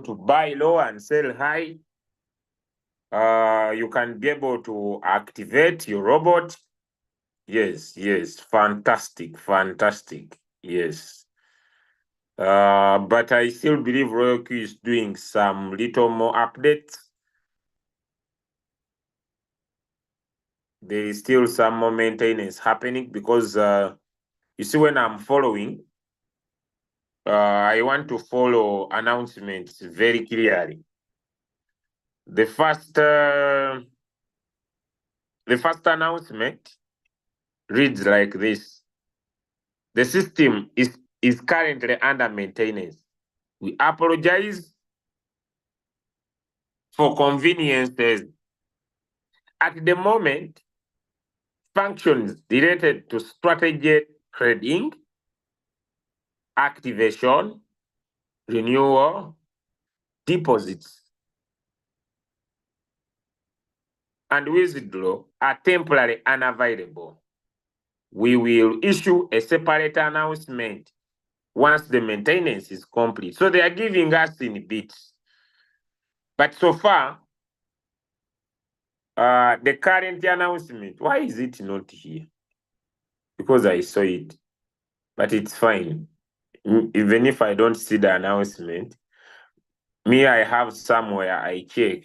to buy low and sell high. You can be able to activate your robot. Yes, yes, fantastic, fantastic. Yes. But I still believe Royal Q is doing some little more updates. There is still some more maintenance happening because you see, when I'm following, I want to follow announcements very clearly. The first announcement reads like this: the system is currently under maintenance. We apologize for conveniences. At the moment, functions related to strategy trading, activation, renewal, deposits, and withdrawal are temporarily unavailable. We will issue a separate announcement once the maintenance is complete. So they are giving us in bits. But so far, the current announcement, why is it not here? Because I saw it, but it's fine. Even if I don't see the announcement, me, I have somewhere I check.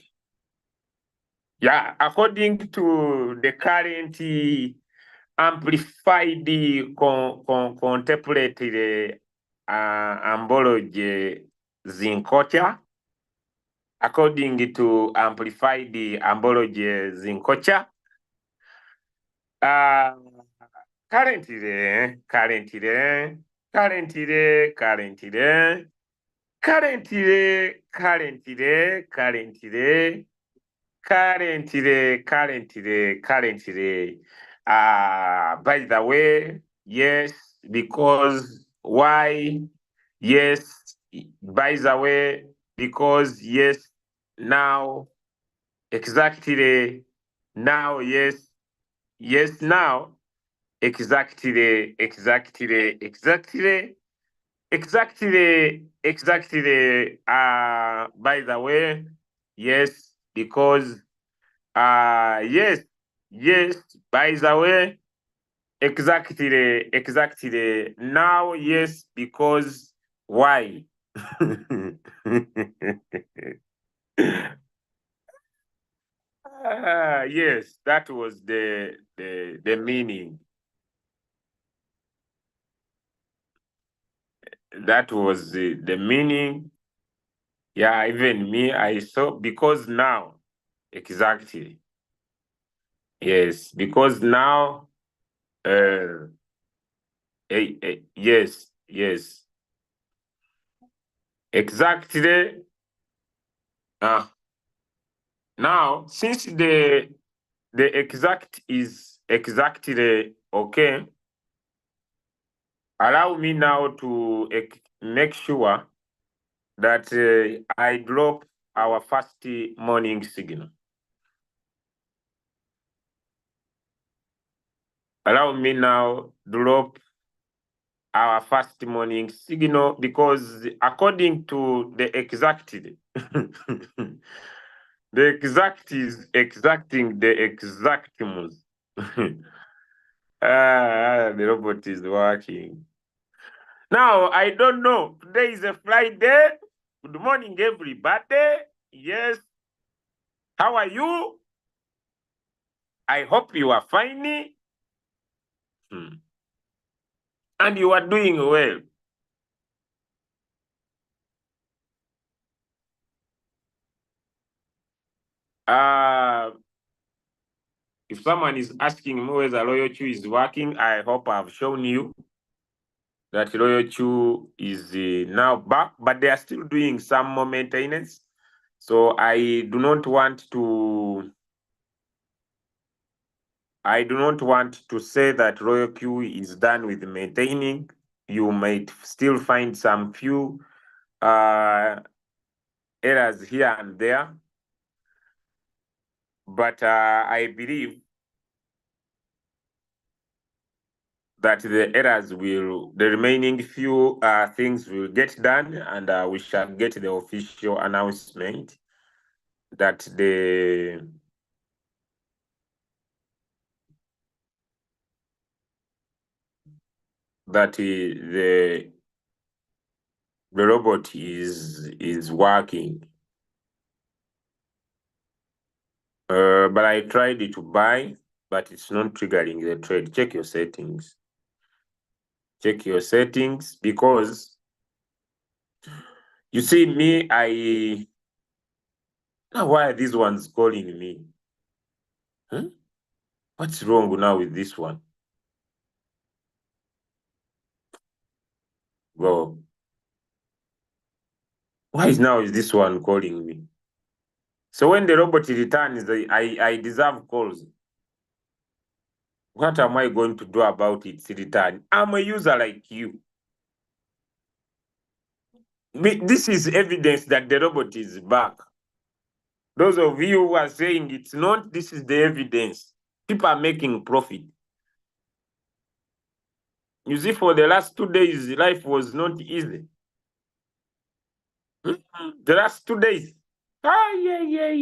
Yeah, according to the current amplified contemplated ambology zincocha, according to amplified ambology zincocha, currently, by the way, yes, because why? Yes, by the way, because yes, now, exactly, now, yes, yes, now, exactly, exactly, exactly, exactly, by the way, yes, because yes, yes, by the way, exactly, exactly. Now, yes, because why? Yes, that was the meaning. That was the meaning. Yeah, even me, I saw because now, exactly. Yes, because now, yes, yes, exactly. Uh, Now, since the exact is exactly okay, allow me now to make sure that I drop our first morning signal. Allow me now drop our first morning signal because according to the exactly, the exact is exacting the exactimus. The robot is working. Now, I don't know. Today is a Friday. Good morning, everybody. Yes. How are you? I hope you are fine. And you are doing well. If someone is asking me whether Royal Chew is working, I hope I've shown you that Royal Chew is now back, but they are still doing some more maintenance. So I do not want to say that Royal Q is done with maintaining. You might still find some few errors here and there. But I believe that the errors will, the remaining few things will get done, and we shall get the official announcement that the robot is working. But I tried to buy, but it's not triggering the trade. Check your settings. Check your settings, because you see me, now why are these ones calling me? Huh? What's wrong now with this one? Go. Why is this one calling me? So when the robot returns, I deserve calls. What am I going to do about its return? I'm a user like you. This is evidence that the robot is back. Those of you who are saying it's not, this is the evidence. People are making profit. You see, for the last 2 days, life was not easy. The last 2 days. Yeah.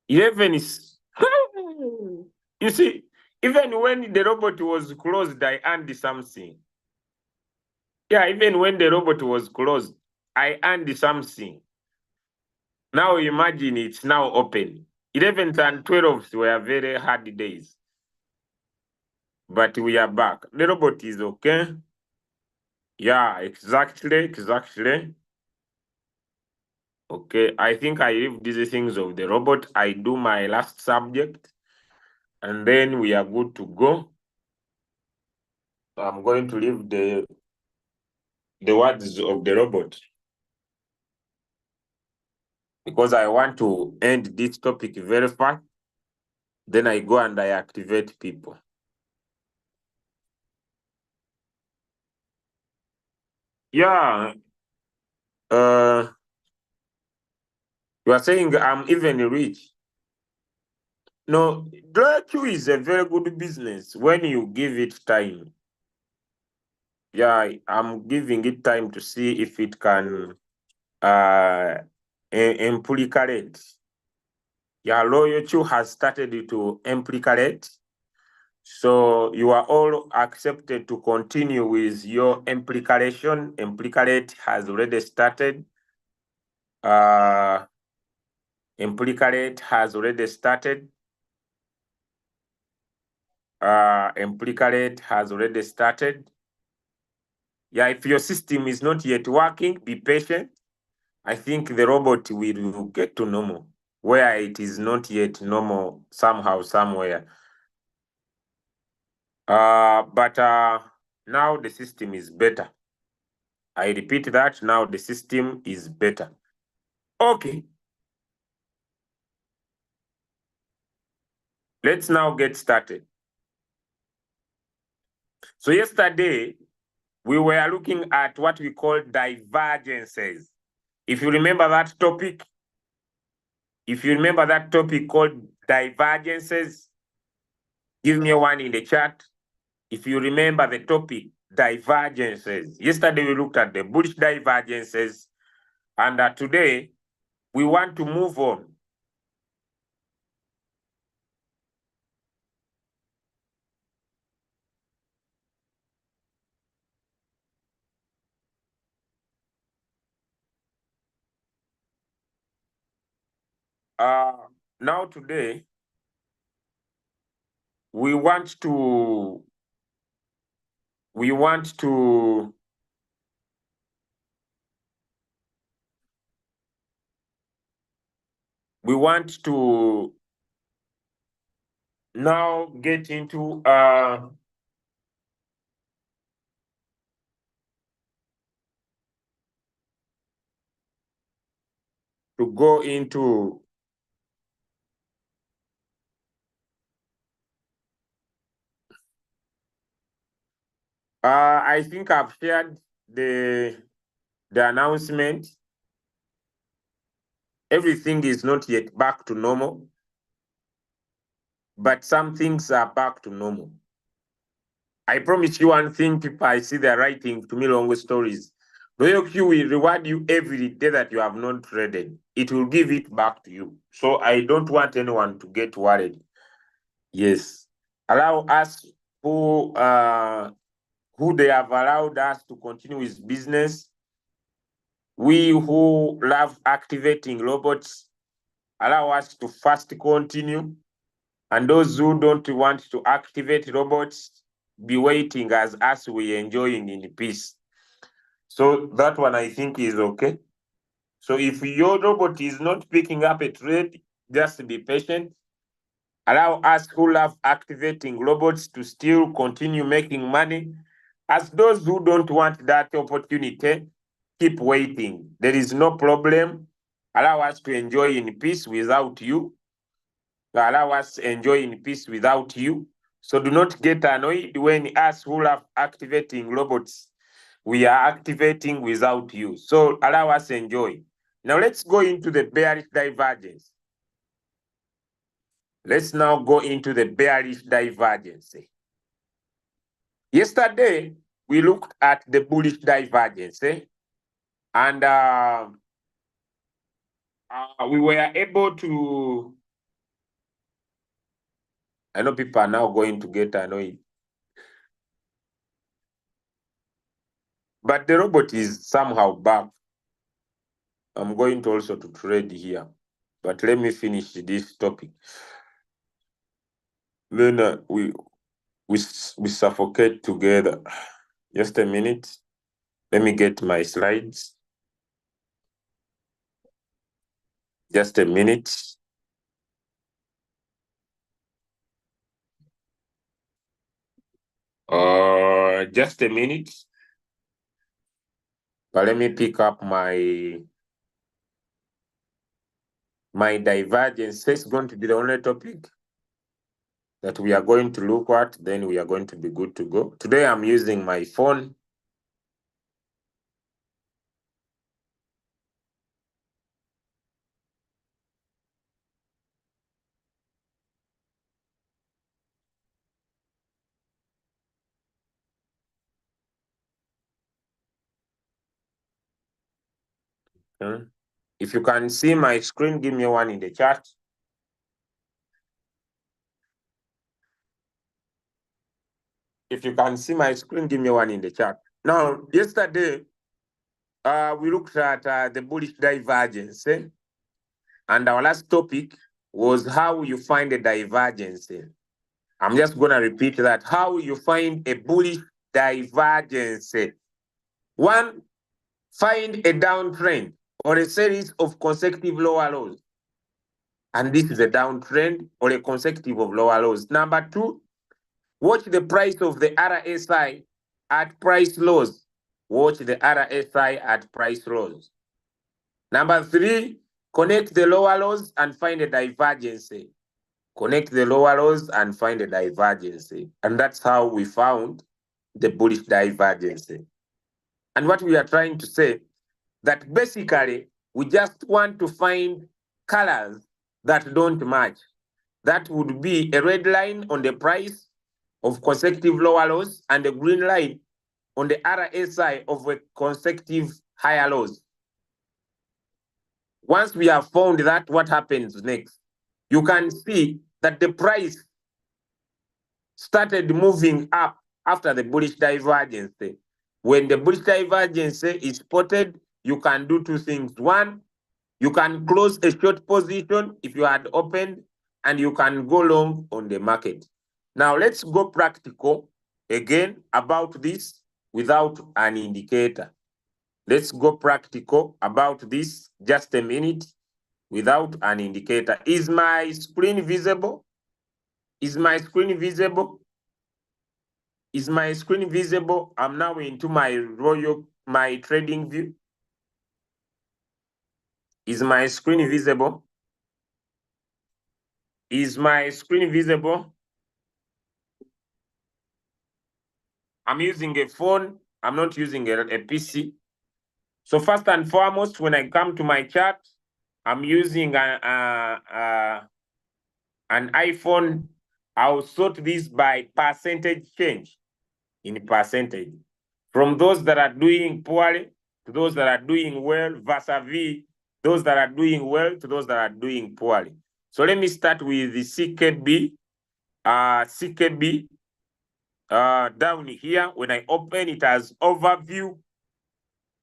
11 is. You see, even when the robot was closed, I earned something. Yeah, even when the robot was closed, I earned something. Now imagine it's now open. 11th and 12th were very hard days. But we are back. The robot is okay. Yeah, exactly. Okay, I think I leave these things of the robot. I do my last subject, and then we are good to go. I'm going to leave the words of the robot, because I want to end this topic very fast. Then I go and I activate people. Yeah. You are saying I'm even rich. No, Q is a very good business when you give it time. Yeah, I'm giving it time to see if it can implicate. Yeah, loyalty has started to implicate. So you are all accepted to continue with your implication. Implicate has already started. Implicate has already started. Implicate has already started. Yeah, if your system is not yet working, be patient. I think the robot will get to normal, where it is not yet normal somehow, somewhere. But now the system is better. I repeat that, now the system is better. Okay. Let's now get started. So yesterday, we were looking at what we call divergences. If you remember that topic, called divergences, give me one in the chat. If you remember the topic, divergences. Yesterday, we looked at the bullish divergences, and today, we want to move on. Now today, we want to now get into to go into I think I've shared the announcement. Everything is not yet back to normal, but some things are back to normal. I promise you one thing, people, I see they're writing to me long stories. Royal Q will reward you every day that you have not traded. It will give it back to you. So I don't want anyone to get worried. Yes. Allow us who they have allowed us to continue with business. We who love activating robots, allow us to first continue. And those who don't want to activate robots, be waiting as us we enjoying in peace. So that one I think is okay. So if your robot is not picking up a trade, just be patient. Allow us who love activating robots to still continue making money. As those who don't want that opportunity, keep waiting. There is no problem. Allow us to enjoy in peace without you. Allow us to enjoy in peace without you. So do not get annoyed when us who love activating robots, we are activating without you. So allow us to enjoy. Now let's go into the bearish divergence. Let's now go into the bearish divergence. Yesterday, we looked at the bullish divergence, and we were able to. I know people are now going to get annoyed. But the robot is somehow back. I'm going to also to trade here. But let me finish this topic. Then we suffocate together. Just a minute. Let me get my slides. Just a minute. Just a minute. But let me pick up my divergence. It's going to be the only topic that we are going to look at. Then we are going to be good to go. Today I'm using my phone. If you can see my screen, give me one in the chat. If you can see my screen, give me one in the chat. Now, yesterday, we looked at the bullish divergence, and our last topic was how you find a divergence. I'm just going to repeat that. How you find a bullish divergence. One, find a downtrend or a series of consecutive lower lows. And this is a downtrend or a consecutive of lower lows. Number two, watch the price of the RSI at price lows. Watch the RSI at price lows. Number three, connect the lower lows and find a divergence. Connect the lower lows and find a divergence. And that's how we found the bullish divergence. And what we are trying to say, that basically we just want to find colors that don't match. That would be a red line on the price of consecutive lower lows and a green line on the RSI of a consecutive higher lows. Once we have found that, what happens next? You can see that the price started moving up after the bullish divergence. When the bullish divergence is spotted, you can do two things. One, you can close a short position if you had opened, and you can go long on the market. Now, let's go practical again about this without an indicator. Let's go practical about this just a minute without an indicator. Is my screen visible? Is my screen visible? Is my screen visible? I'm now into my trading view. Is my screen visible? Is my screen visible? I'm using a phone. I'm not using a PC. So first and foremost, when I come to my chart, I'm using an iPhone. I'll sort this by percentage change. in percentage. From those that are doing poorly to those that are doing well, vis-a-vis those that are doing well to those that are doing poorly. So let me start with the CKB. CKB down here, when I open, it has overview.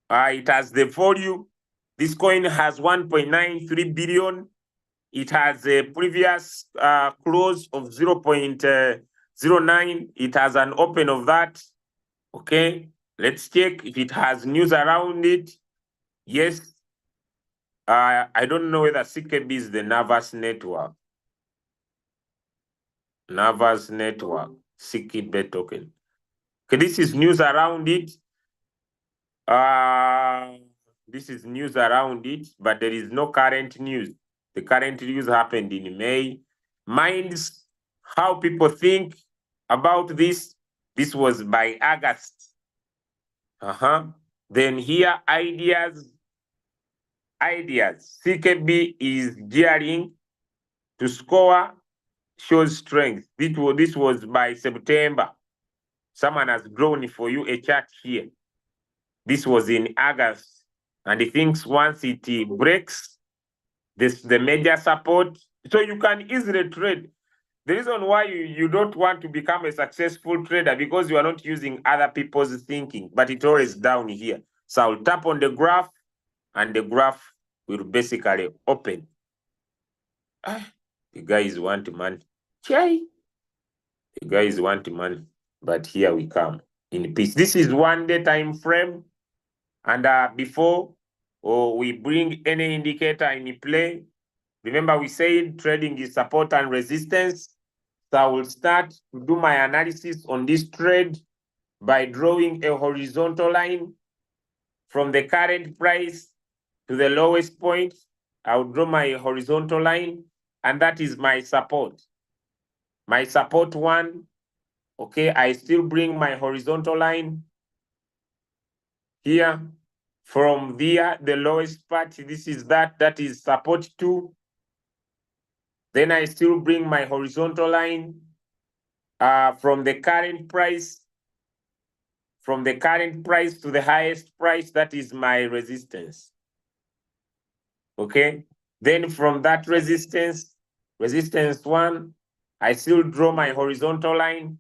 It has the volume. This coin has 1.93 billion. It has a previous close of 0.09. It has an open of that. Okay, let's check if it has news around it. Yes. I don't know whether CKB is the Nervous Network. Nervous Network, CKB token. Okay, this is news around it. This is news around it, but there is no current news. The current news happened in May. Minds how people think about this. This was by August. Then here, ideas. CKB is gearing to score, shows strength. This was by September. Someone has drawn for you a chart here. This was in August. And he thinks once it breaks the major support, so you can easily trade. The reason why you don't want to become a successful trader because you are not using other people's thinking, but it's always down here. So I'll tap on the graph and the graph will basically open. The guys want money. The guys want money. But here we come in peace. This is 1 day time frame. And before we bring any indicator in play, remember we said trading is support and resistance. So I will start to do my analysis on this trade by drawing a horizontal line from the current price to the lowest point. I will draw my horizontal line, and that is my support. My support one, okay, I still bring my horizontal line here. From there, the lowest part, this is that is support 2. Then I still bring my horizontal line from the current price to the highest price, that is my resistance. Okay, then from that resistance 1, I still draw my horizontal line.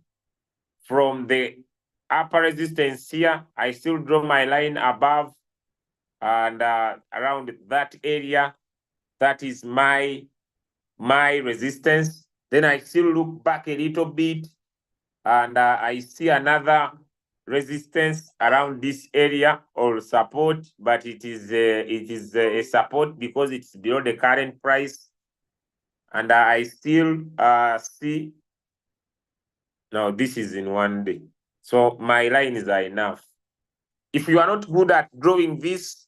From the upper resistance here, I still draw my line above and around that area, that is my resistance. Then I still look back a little bit and I see another resistance around this area or support, but it is a support because it's below the current price. And I still see, now this is in 1 day. So my lines are enough. If you are not good at drawing this,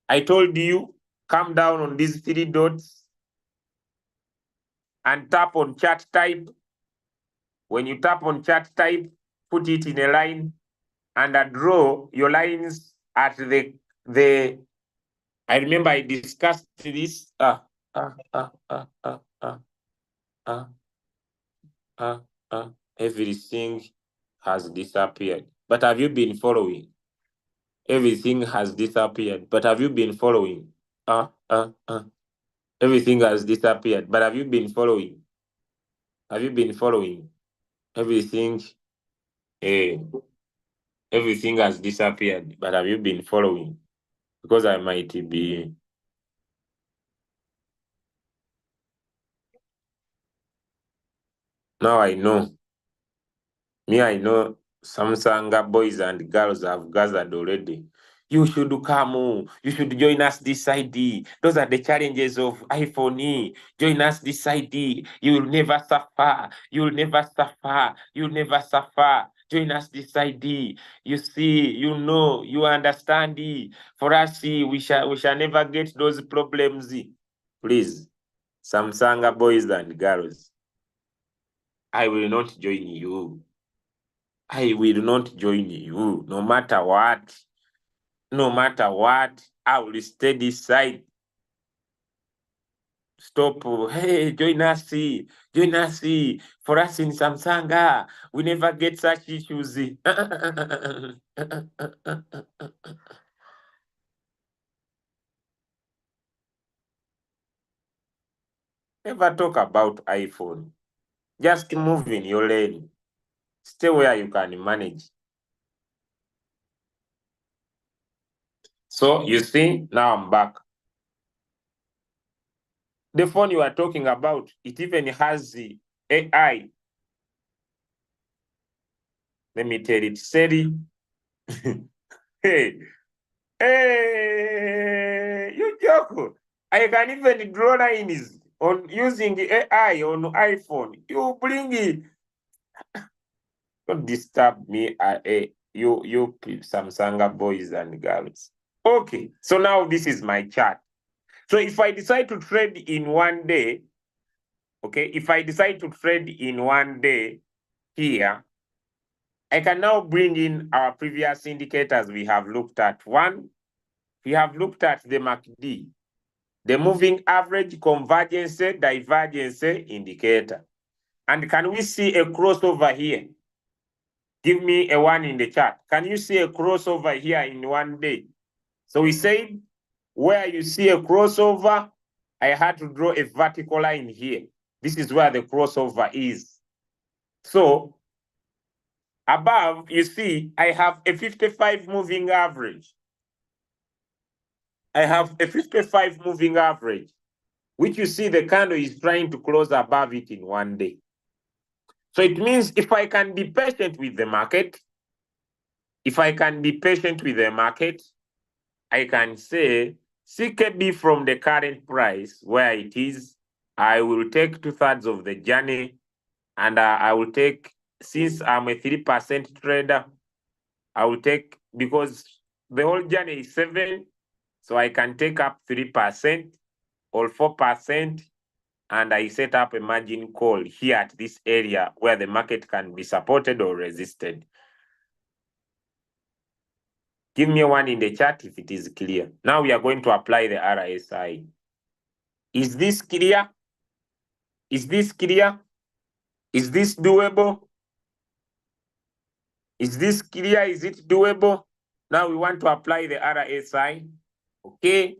I told you, come down on these 3 dots and tap on chart type. When you tap on chart type, put it in a line and draw your lines at the I remember I discussed this. Everything has disappeared. But have you been following? Everything has disappeared. But have you been following? Everything has disappeared. But have you been following? Have you been following? Everything, everything has disappeared. But have you been following? Because I might be. Now I know. Me, I know some Sangha boys and girls have gathered already. You should come. You should join us this ID. Those are the challenges of iPhone. Join us this ID. You will never suffer. You will never suffer. You will never suffer. Join us this ID. You see, you know, you understand. For us, we shall never get those problems. Please, some Sangha boys and girls, I will not join you. I will not join you, no matter what. No matter what, I will stay this side. stop. Hey, join us. Join us. For us in Samsanga, we never get such issues. Never talk about iPhone. Just move in your lane. Stay where you can manage. So you see, now I'm back. The phone you are talking about, it even has the AI. Let me tell it, Siri. Hey, hey, you joke. I can even draw lines on using AI on iPhone. You bring it. Don't disturb me, you Samsung boys and girls. Okay, so now this is my chart. So if I decide to trade in one day, okay, if I decide to trade in one day here, I can now bring in our previous indicators we have looked at. One, we have looked at the MACD, the moving average convergence divergence indicator. And can we see a crossover here? Give me a one in the chart. Can you see a crossover here in one day? So we said where you see a crossover, I had to draw a vertical line here. This is where the crossover is. So above, you see, I have a 55 moving average. I have a 55 moving average, which you see the candle is trying to close above it in one day. So it means if I can be patient with the market, I can say CKB from the current price where it is, I will take 2/3 of the journey, and I will take, since I'm a 3% trader, I will take, because the whole journey is 7, so I can take up 3% or 4%, and I set up a margin call here at this area where the market can be supported or resisted. Give me one in the chart if it is clear. Now we are going to apply the RSI. Is this clear? Is this clear? Is this doable? Is this clear? Is it doable? Now we want to apply the RSI. Okay.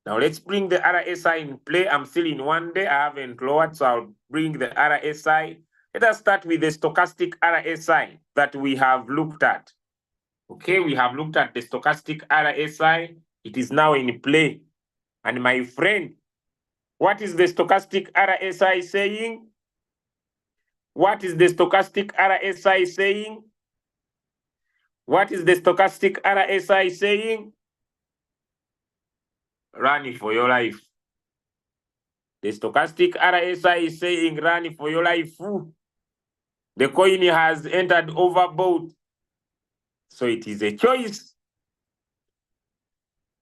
Now let's bring the RSI in play. I'm still in one day. I haven't lowered, so I'll bring the RSI. Let us start with the stochastic RSI that we have looked at. Okay, we have looked at the stochastic RSI. It is now in play. And my friend, what is the stochastic RSI saying? What is the stochastic RSI saying? What is the stochastic RSI saying? Run for your life. The stochastic RSI is saying run for your life. The coin has entered overbought. So it is a choice.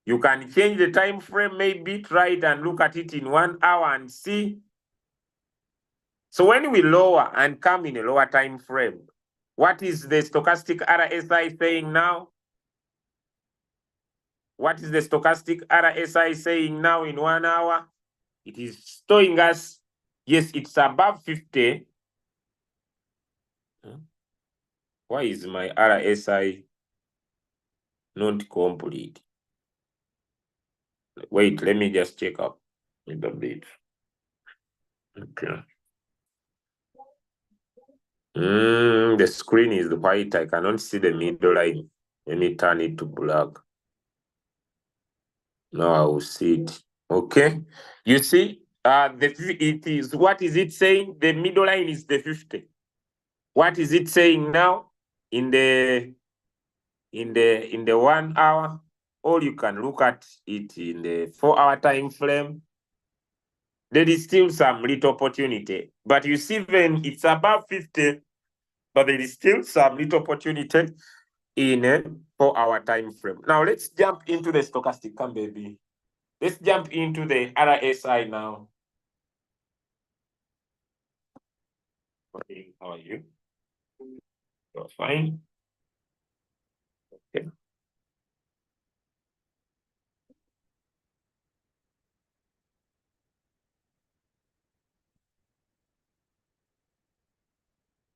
You can change the time frame, maybe try it and look at it in 1 hour and see. So when we lower and come in a lower time frame, what is the stochastic RSI saying now? What is the stochastic RSI saying now in 1 hour? It is showing us, yes, it's above 50. Why is my RSI not complete? Wait, let me just check up a little bit. Okay. The screen is white. I cannot see the middle line. Let me turn it to black. Now I will see it. Okay. You see, it is, what is it saying? The middle line is the 50. What is it saying now? In the 1 hour, or you can look at it in the 4-hour time frame. There is still some little opportunity, but you see when it's above 50, but there is still some little opportunity in a 4-hour time frame. Now let's jump into the stochastic, come baby. Let's jump into the RSI now. Okay, how are you? You're fine. Okay.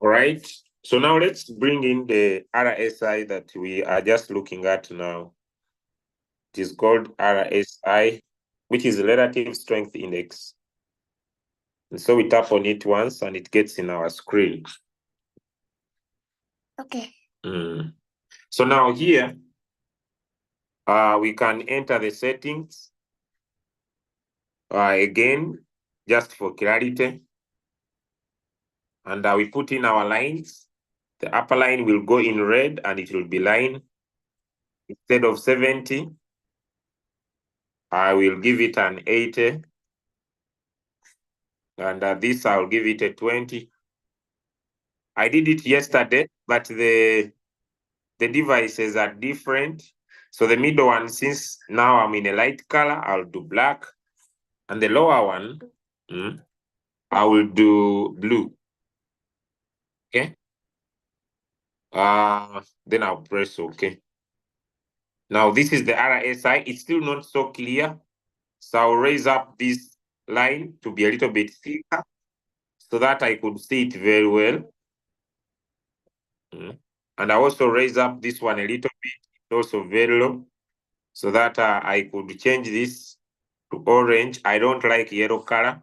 All right. So now let's bring in the RSI that we are just looking at now. It is called RSI, which is Relative Strength Index. And so we tap on it once and it gets in our screen. Okay. So now here, we can enter the settings. Again, just for clarity. And we put in our lines. The upper line will go in red and it will be line. Instead of 70, I will give it an 80. And this I'll give it a 20. I did it yesterday, but the devices are different. So the middle one, since now I'm in a light color, I'll do black. And the lower one, I will do blue. Okay. Then I'll press OK. Now this is the RSI. It's still not so clear. So I'll raise up this line to be a little bit thicker so that I could see it very well. And I also raise up this one a little bit, also very low, so that I could change this to orange. I don't like yellow color.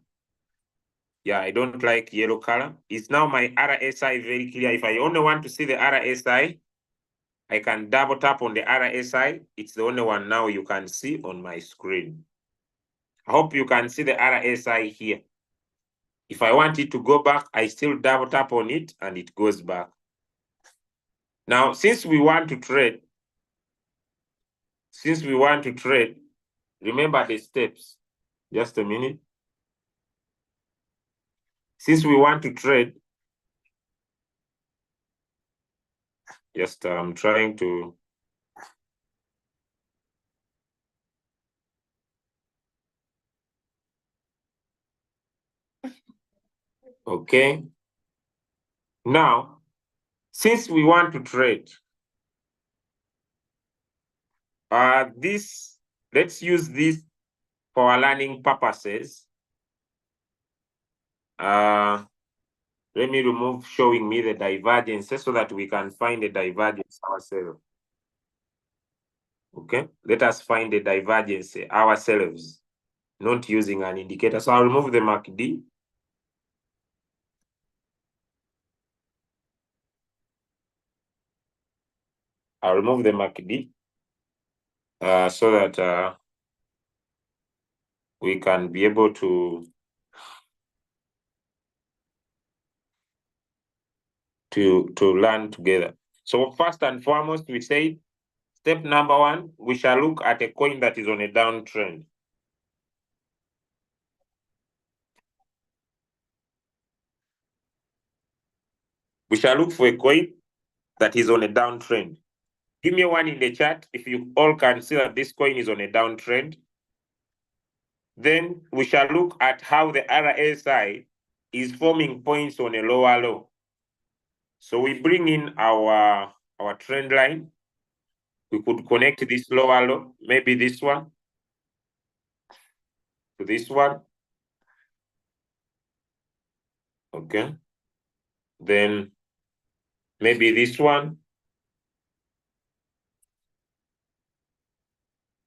Yeah, I don't like yellow color. It's now my RSI very clear. If I only want to see the RSI, I can double tap on the RSI. It's the only one now you can see on my screen. I hope you can see the RSI here. If I want it to go back, I still double tap on it and it goes back. Now, since we want to trade, remember the steps. Just a minute. Since we want to trade, just I'm trying to. Okay. Now, since we want to trade, let's use this for our learning purposes. Let me remove showing me the divergence so that we can find the divergence ourselves. Okay, let us find the divergence ourselves, not using an indicator. So I'll remove the MACD. I'll remove the MACD so that we can be able to learn together. So first and foremost, we say step number one, we shall look at a coin that is on a downtrend. We shall look for a coin that is on a downtrend. Give me one in the chat if you all can see that this coin is on a downtrend. Then we shall look at how the RSI is forming points on a lower low. So we bring in our trend line. We could connect this lower low, maybe this one, to this one. Okay. Then maybe this one.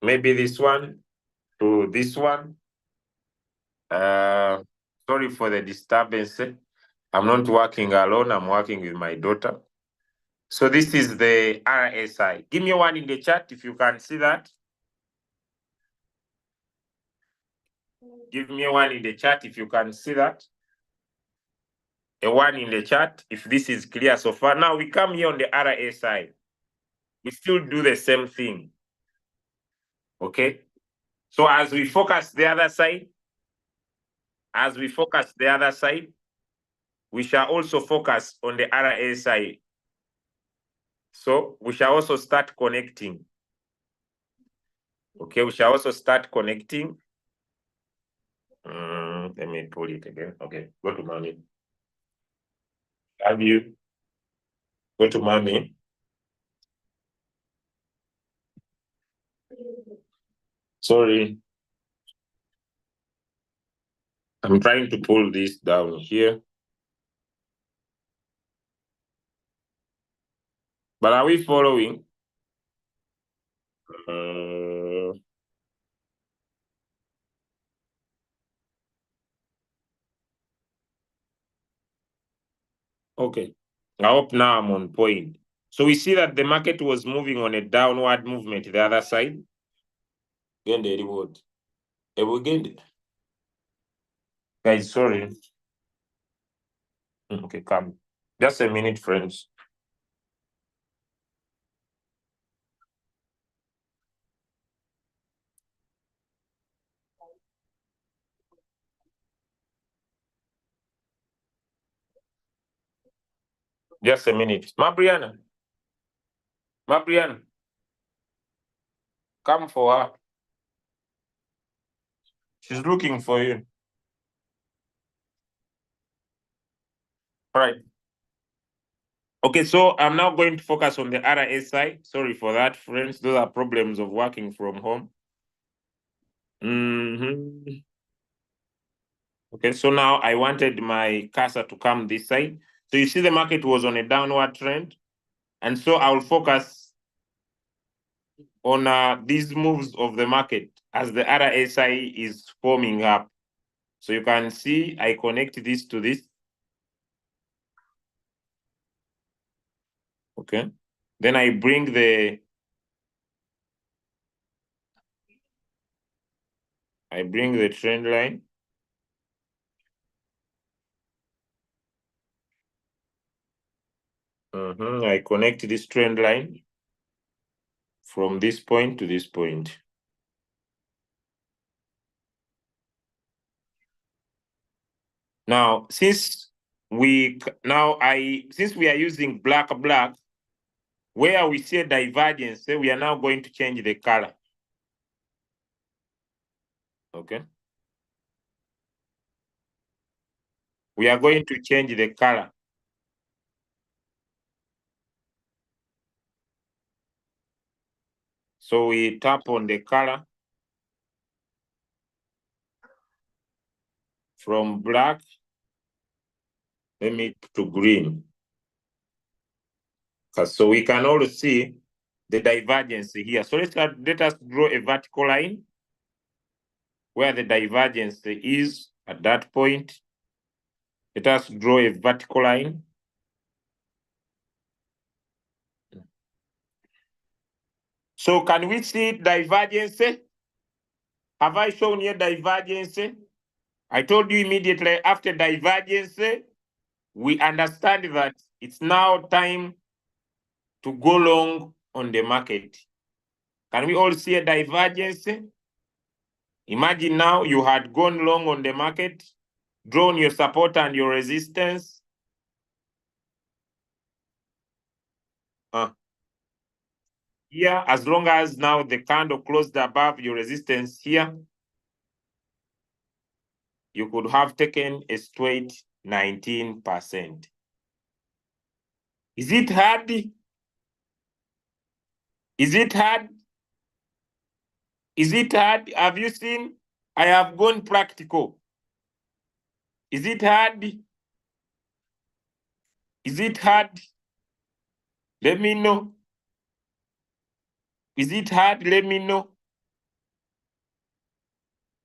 Maybe this one to this one. Sorry for the disturbance. I'm not working alone. I'm working with my daughter. So this is the RSI. Give me one in the chat if you can see that. Give me one in the chat if you can see that. A one in the chat if this is clear so far. Now we come here on the RSI. We still do the same thing. Okay. So as we focus the other side, we shall also focus on the RSI. So we shall also start connecting. Okay, we shall also start connecting. Let me pull it again. Okay, go to mommy. Have you? Go to mommy. Sorry. I'm trying to pull this down here. But are we following? Okay. I hope now I'm on point. So we see that the market was moving on a downward movement the other side. Again, the reward. Again. Guys, sorry. Okay, come. Just a minute, friends. Just a minute. Mabriana. Mabriana. Come for her. She's looking for you. All right. Okay, so I'm now going to focus on the RSI. Sorry for that, friends. Those are problems of working from home. Okay, so now I wanted my cursor to come this side. So you see the market was on a downward trend. And so I'll focus on these moves of the market as the RSI is forming up. So you can see I connect this to this. Okay. Then I bring the trend line. I connect this trend line from this point to this point. Now, since we are using black, where we see a divergence, we are now going to change the color. Okay. We are going to change the color. So we tap on the color from black, let me to green. So we can also see the divergence here. So let us draw a vertical line where the divergence is at that point. Let us draw a vertical line. So can we see divergence? Have I shown you divergence? I told you immediately after divergence, we understand that it's now time to go long on the market. Can we all see a divergence? Imagine now you had gone long on the market, drawn your support and your resistance. Here, as long as now the candle closed above your resistance here, you could have taken a straight 19%. Is it hard? Is it hard? Is it hard? Have you seen? I have gone practical. Is it hard? Is it hard? Let me know. Is it hard? Let me know.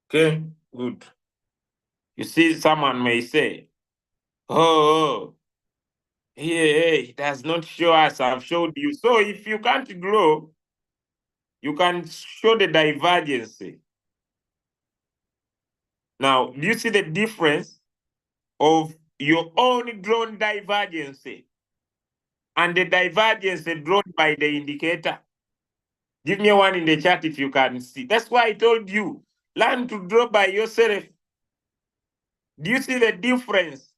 Okay, good. You see, someone may say, oh, hey, it does not show us, I've showed you. So if you can't grow, you can show the divergence. Now, do you see the difference of your own drawn divergence and the divergence drawn by the indicator? Give me one in the chat if you can see. That's why I told you, learn to draw by yourself. Do you see the difference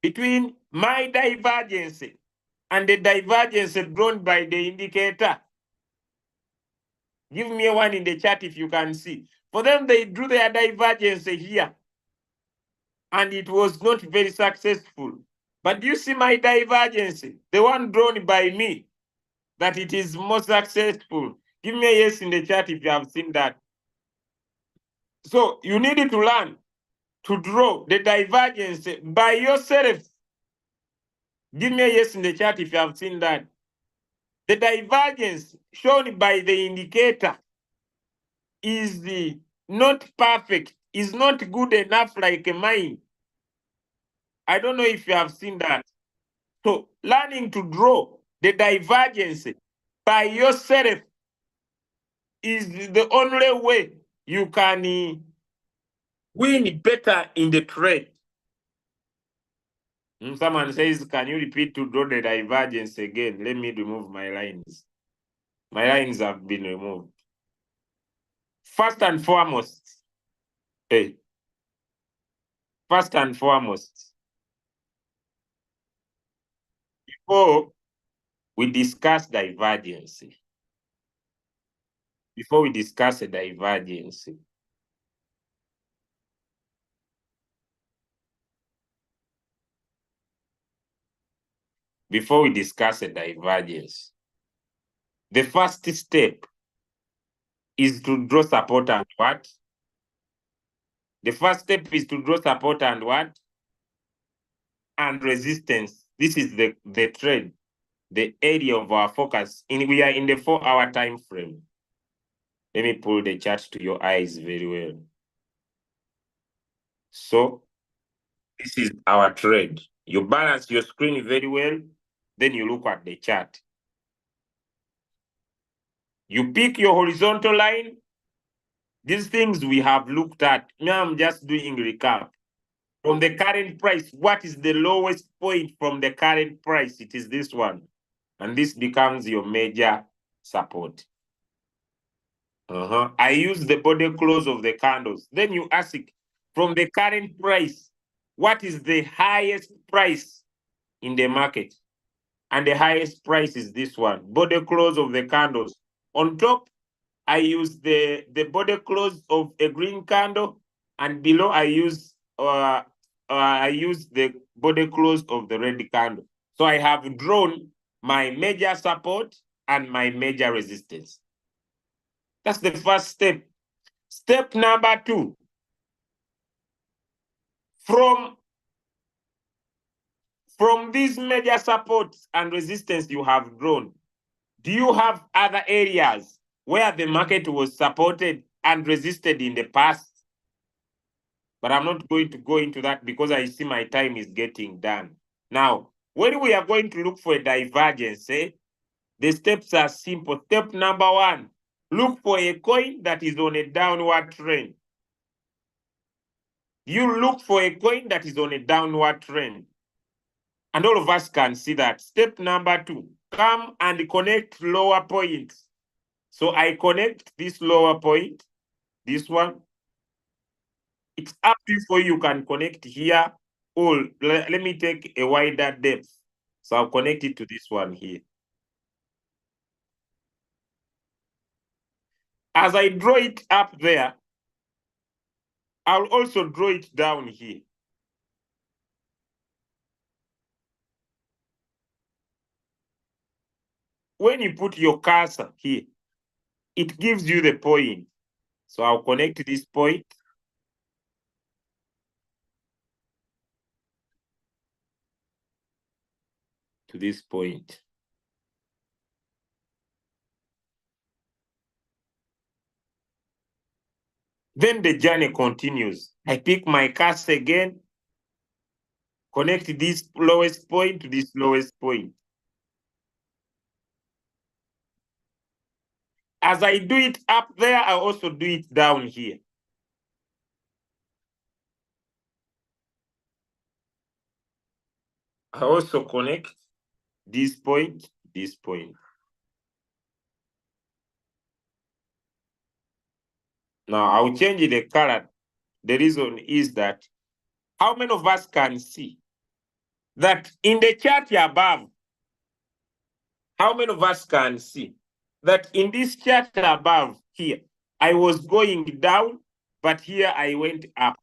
between my divergence and the divergence drawn by the indicator? Give me one in the chat if you can see. For them, they drew their divergence here, and it was not very successful. But do you see my divergence, the one drawn by me, that it is more successful? Give me a yes in the chat if you have seen that. So you needed to learn to draw the divergence by yourself. Give me a yes in the chat if you have seen that. The divergence shown by the indicator is not perfect, is not good enough like mine. I don't know if you have seen that. So learning to draw the divergence by yourself is the only way you can win better in the trade. Someone says, can you repeat to draw the divergence again? Let me remove my lines. My lines have been removed. First and foremost, before we discuss divergence, before we discuss a divergence, before we discuss a divergence, the first step is to draw support and what? The first step is to draw support and what? And resistance. This is the trade, the area of our focus. We are in the 4-hour time frame. Let me pull the chart to your eyes very well. So this is our trade. You balance your screen very well, then you look at the chart. You pick your horizontal line. These things we have looked at. Now I'm just doing recap. From the current price, what is the lowest point from the current price? It is this one. And this becomes your major support. I use the body close of the candles. Then you ask it, from the current price, what is the highest price in the market? And the highest price is this one, body close of the candles. On top, I use the body close of a green candle, and below I use the body close of the red candle. So I have drawn my major support and my major resistance. That's the first step. Step number 2. From these major supports and resistance you have drawn, do you have other areas where the market was supported and resisted in the past? But I'm not going to go into that because I see my time is getting done. Now, when we are going to look for a divergence, the steps are simple. Step number 1, look for a coin that is on a downward trend. You look for a coin that is on a downward trend. And all of us can see that. Step number 2, come and connect lower points. So I connect this lower point, this one. It's up to you for you can connect here. Or let me take a wider depth. So I'll connect it to this one here. As I draw it up there, I'll also draw it down here. When you put your cursor here, it gives you the point. So I'll connect this point to this point. Then the journey continues. I pick my cursor again, connect this lowest point to this lowest point. As I do it up there, I also do it down here. I also connect this point, this point. Now I'll change the color. The reason is that how many of us can see that in the chart above, how many of us can see that in this chart above here, I was going down, but here I went up.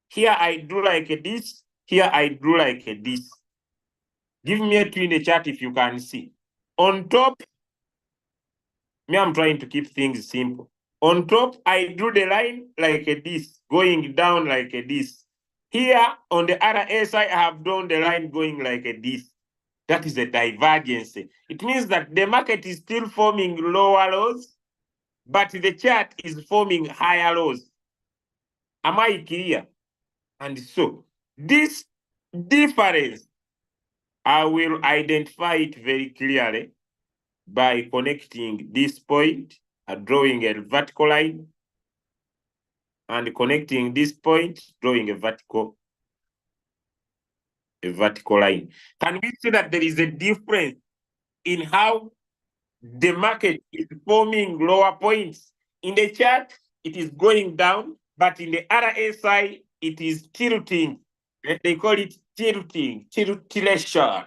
Here I drew like this, here I drew like this. Give me a 2 in the chart if you can see. On top, me, I'm trying to keep things simple. On top, I drew the line like this, going down like this. Here on the other side, I have drawn the line going like this. That is a divergence. It means that the market is still forming lower lows, but the chart is forming higher lows. Am I clear? And so this difference, I will identify it very clearly by connecting this point, drawing a vertical line, and connecting this point, drawing a vertical line. Can we see that there is a difference in how the market is forming lower points? In the chart, it is going down, but in the RSI, it is tilting. They call it tilting, tiltation.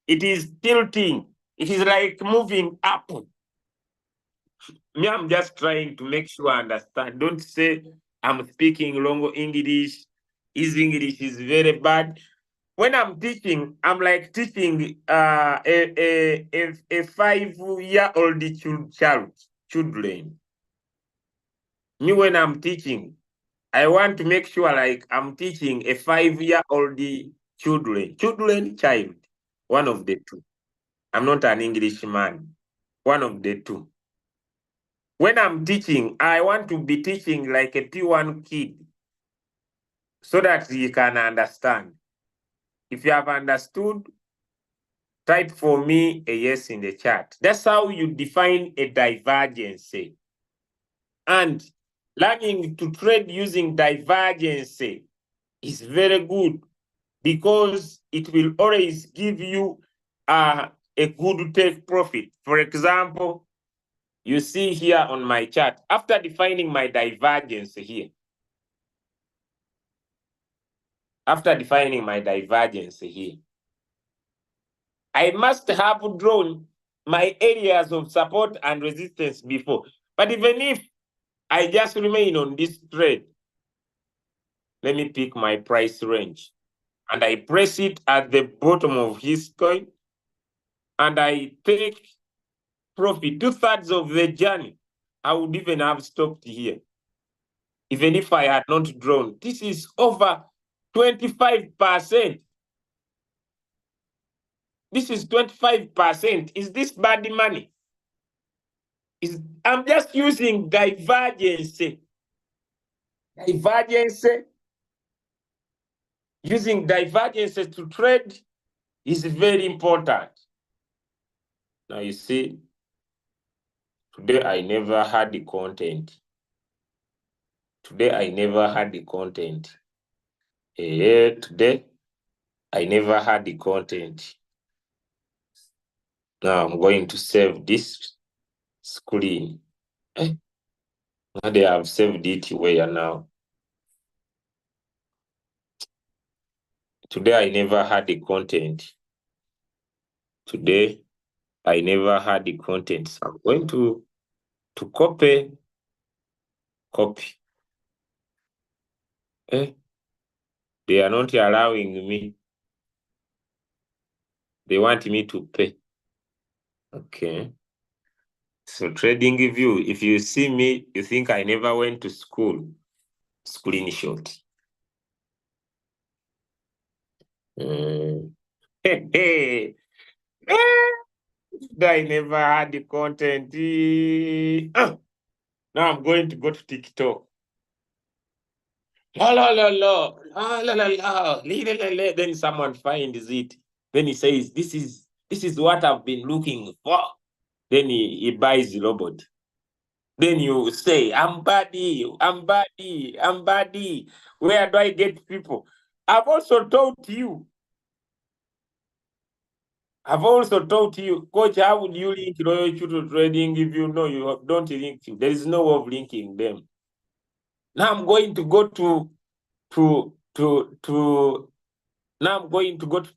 It is tilting. It is like moving up. Me, I'm just trying to make sure I understand. Don't say I'm speaking wrong English. His English is very bad. When I'm teaching, I'm like teaching a 5-year-old children. Me, when I'm teaching, I want to make sure like I'm teaching a 5-year-old child, one of the two. I'm not an Englishman, one of the two. When I'm teaching, I want to be teaching like a P1 kid so that you can understand. If you have understood, type for me a yes in the chat. That's how you define a divergence. And learning to trade using divergence is very good because it will always give you a good take profit. For example, you see here on my chart, after defining my divergence here, I must have drawn my areas of support and resistance before. But even if I just remain on this trade, let me pick my price range and I press it at the bottom of his coin and I take profit 2/3 of the journey. I would even have stopped here. Even if I had not drawn, this is over 25%. This is 25%. Is this bad money? I'm just using divergence. Using divergence to trade is very important. Now you see, today I never had the content. Today I never had the content. Today I never had the content. Now I'm going to save this screen. Now they have saved it where now. Today I never had the content. Today I never had the content. So I'm going to copy. They are not allowing me. They want me to pay. Okay. So trading view, if you see me, you think I never went to school. Screenshot. Hey. I never had the content. Now I'm going to go to TikTok. Then someone finds it. Then he says, this is what I've been looking for. Then he buys the robot. Then you say, I'm baddie. Where do I get people? I've also taught you, Coach, how would you link Royal Tutor Trading if you know you don't link? There is no way of linking them. Now I'm going to go to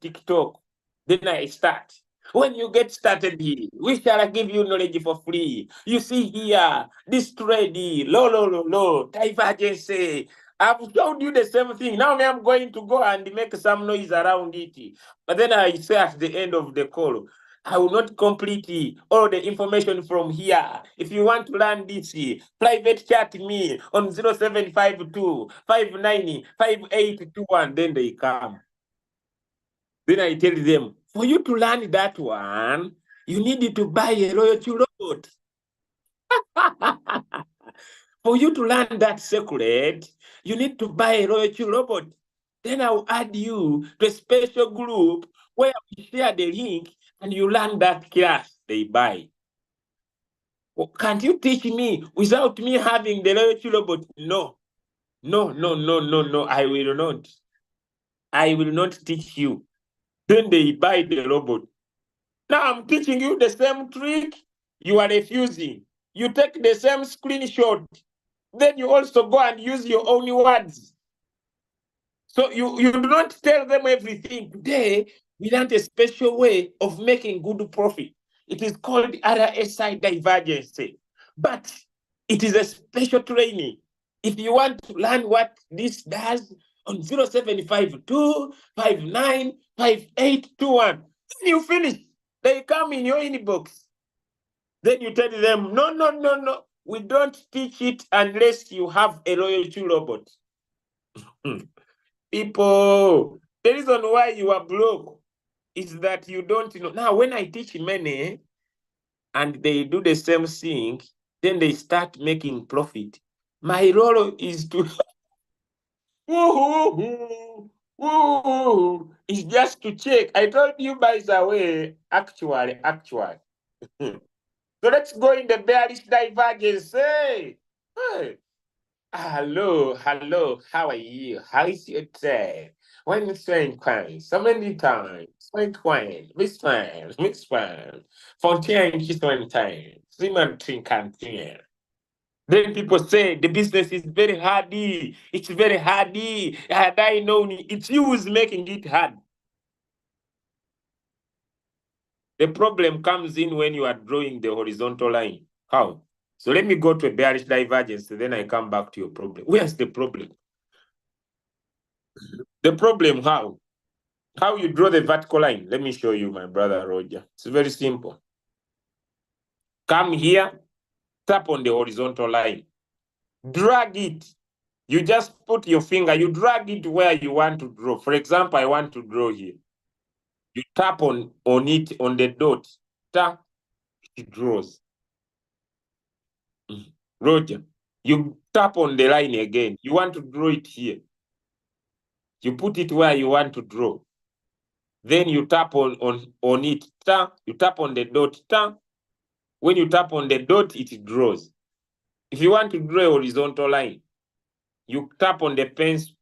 TikTok. Then I start. When you get started here, we shall give you knowledge for free. You see here, this trade, low, divergence. I've told you the same thing. Now I'm going to go and make some noise around it. But then I say at the end of the call, I will not complete all the information from here. If you want to learn this, private chat me on 0752 59 5821. Then they come. Then I tell them For you to learn that one, you need to buy a loyalty robot. For you to learn that secret, you need to buy a loyalty robot. Then I'll add you to a special group where we share the link and you learn that class they buy. Well, can't you teach me without me having the loyalty robot? No. No, no, no, no, no. I will not. I will not teach you. Then they buy the robot. Now I'm teaching you the same trick. You are refusing. You take the same screenshot. Then you also go and use your own words. So you do not tell them everything. Today, we learned a special way of making good profit. It is called RSI divergency. But it is a special training. If you want to learn what this does on 0752 59 5821, then you finish. They come in your inbox. Then you tell them, no, no, no, no. We don't teach it unless you have a loyalty robot. People, the reason why you are broke is that you don't know. Now, when I teach many and they do the same thing, then they start making profit. My role is to is just to check. I told you, by the way, actually. So let's go in the bearish divergence. Hey. Hello, how are you? How is your day? When it's queen, so many times. Queen, Miss Fan. Fontaine, she's 20 times. Simon Trinkantier. Then people say the business is very hardy. It's very hardy. Had I known it's you who's making it hard. The problem comes in when you are drawing the horizontal line. How? So let me go to a bearish divergence, then I come back to your problem. Where's the problem? The problem, how? How you draw the vertical line? Let me show you, my brother Roger. It's very simple. Come here, tap on the horizontal line. Drag it. You just put your finger, you drag it where you want to draw. For example, I want to draw here. You tap on it, on the dot. Tap, it draws. Roger, you tap on the line again. You want to draw it here. You put it where you want to draw. Then you tap on it. You tap on the dot. When you tap on the dot, it draws. If you want to draw a horizontal line, you tap on the pencil.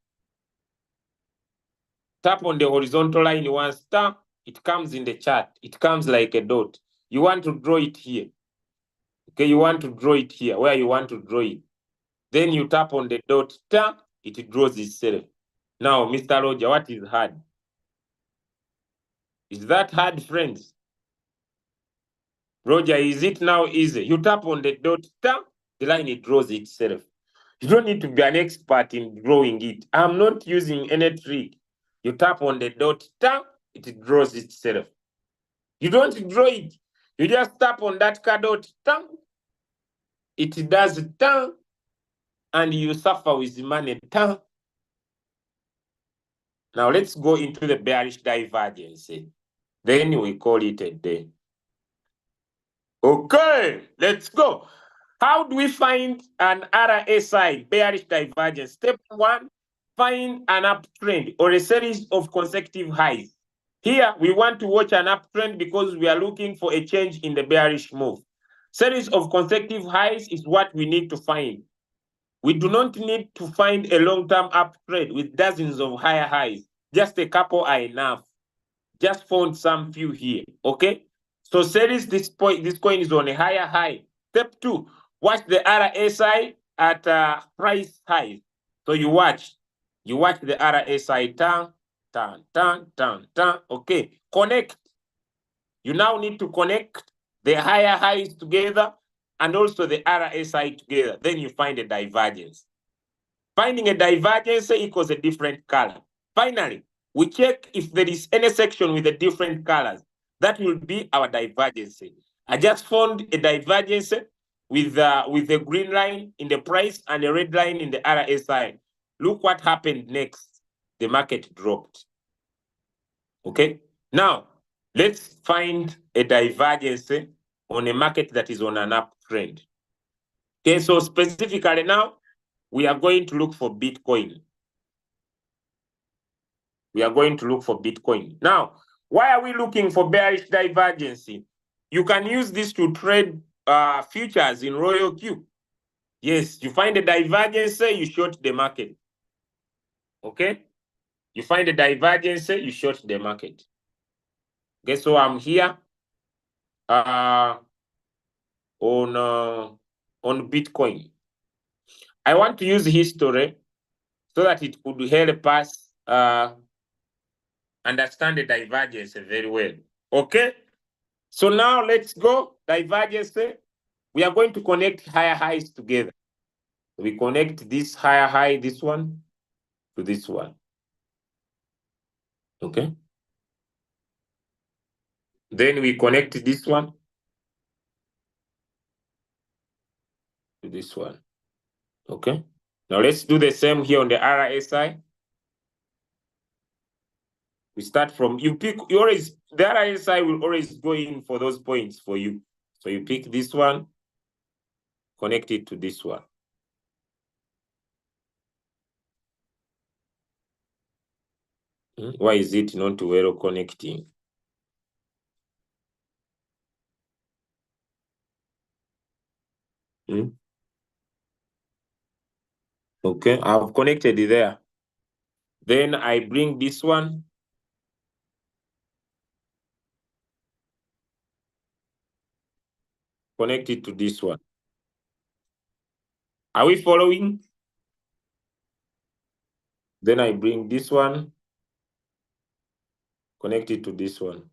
Tap on the horizontal line once. It comes in the chart. It comes like a dot. You want to draw it here. Okay, you want to draw it here, where you want to draw it. Then you tap on the dot, it draws itself. Now, Mr. Roger, what is hard? Is that hard, friends? Roger, is it now easy? You tap on the dot, the line, it draws itself. You don't need to be an expert in drawing it. I'm not using any trick. You tap on the dot, it draws itself. You don't draw it. You just tap on that dot, it does, and you suffer with money. Now let's go into the bearish divergence. Then we call it a day. Okay, let's go. How do we find an RSI, bearish divergence? Step 1, find an uptrend or a series of consecutive highs. Here, we want to watch an uptrend because we are looking for a change in the bearish move. Series of consecutive highs is what we need to find. We do not need to find a long-term uptrend with dozens of higher highs. Just a couple are enough. Just found some few here, okay? So series this coin is on a higher high. Step 2, watch the RSI at price high. So you watch the RSI turn. Okay, connect. You now need to connect the higher highs together and also the RSI together. Then you find a divergence. Finding a divergence equals a different color. Finally, we check if there is any section with a different colors. That will be our divergence. I just found a divergence with a green line in the price and a red line in the RSI. Look what happened next. The market dropped. Okay. Now, Let's find a divergence on a market that is on an uptrend. Okay, so specifically now, we are going to look for Bitcoin. We are going to look for Bitcoin. Now, why are we looking for bearish divergency? You can use this to trade futures in Royal Q. Yes, you find a divergence, you short the market. Okay? You find a divergence, you short the market. Okay, so I'm here on Bitcoin. I want to use history so that it could help us understand the divergence very well. Okay? So now let's go. Divergence. We are going to connect higher highs together. We connect this higher high, this one, to this one. Okay? Then we connect this one to this one. Okay? Now let's do the same here on the RSI. We start from, the RSI will always go in for those points for you. So you pick this one, connect it to this one. Why is it not well connecting? Okay, I've connected it there. Then I bring this one. Connect it to this one. Are we following? Then I bring this one. Connect it to this one.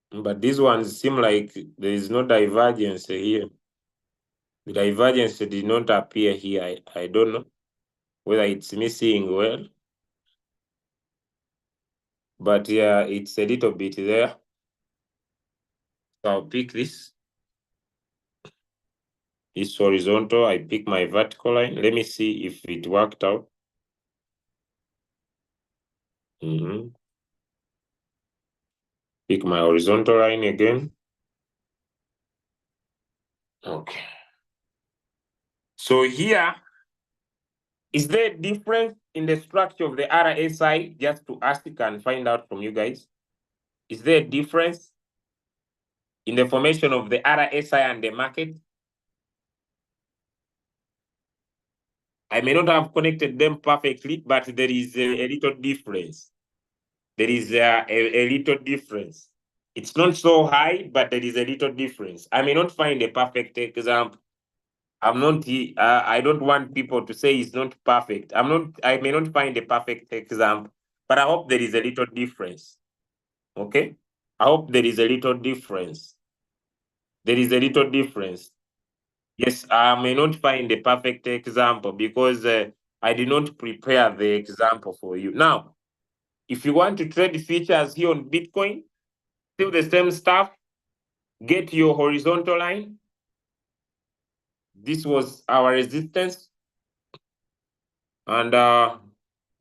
But these ones seem like there is no divergence here. The divergence did not appear here. I don't know whether it's missing well. But yeah, it's a little bit there. So I'll pick this. It's horizontal. I pick my vertical line. Let me see if it worked out. Pick my horizontal line again. Okay. So here, is there a difference in the structure of the RSI? Just to ask and find out from you guys. Is there a difference in the formation of the RSI and the market? I may not have connected them perfectly, but there is a little difference. There is a little difference. It's not so high, but there is a little difference. I may not find a perfect example. I'm not. I don't want people to say it's not perfect. I may not find a perfect example, but I hope there is a little difference. Okay. I hope there is a little difference. There is a little difference. Yes, I may not find a perfect example because I did not prepare the example for you. Now, if you want to trade features here on Bitcoin, still the same stuff. Get your horizontal line. This was our resistance. And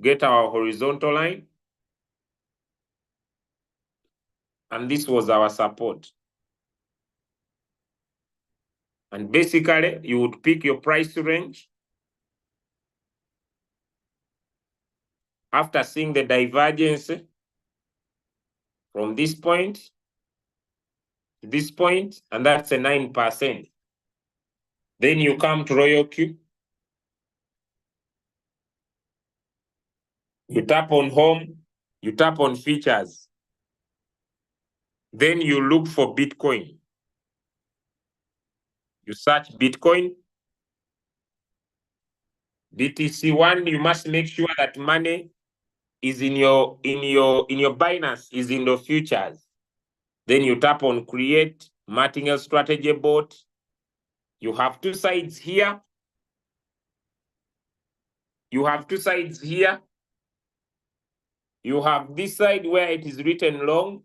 get our horizontal line. And this was our support. And basically, you would pick your price range. After seeing the divergence from this point to this point, and that's a 9%. Then you come to Royal Q. You tap on home, you tap on features. Then you look for Bitcoin. You search Bitcoin. BTC1, you must make sure that money is in your Binance, is in the futures. Then you tap on create martingale strategy bot. You have two sides here. You have two sides here. You have this side where it is written long.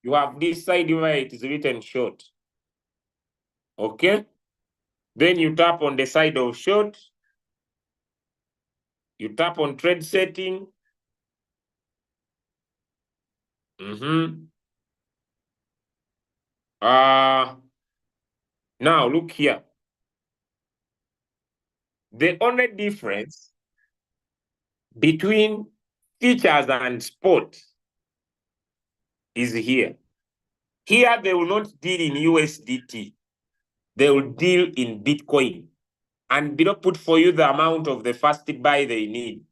You have this side where it is written short. Okay? Then you tap on the side of short. You tap on trade setting. Now look here. The only difference between futures and spot is here. Here they will not deal in USDT. They will deal in Bitcoin. And below put for you the amount of the first buy they need.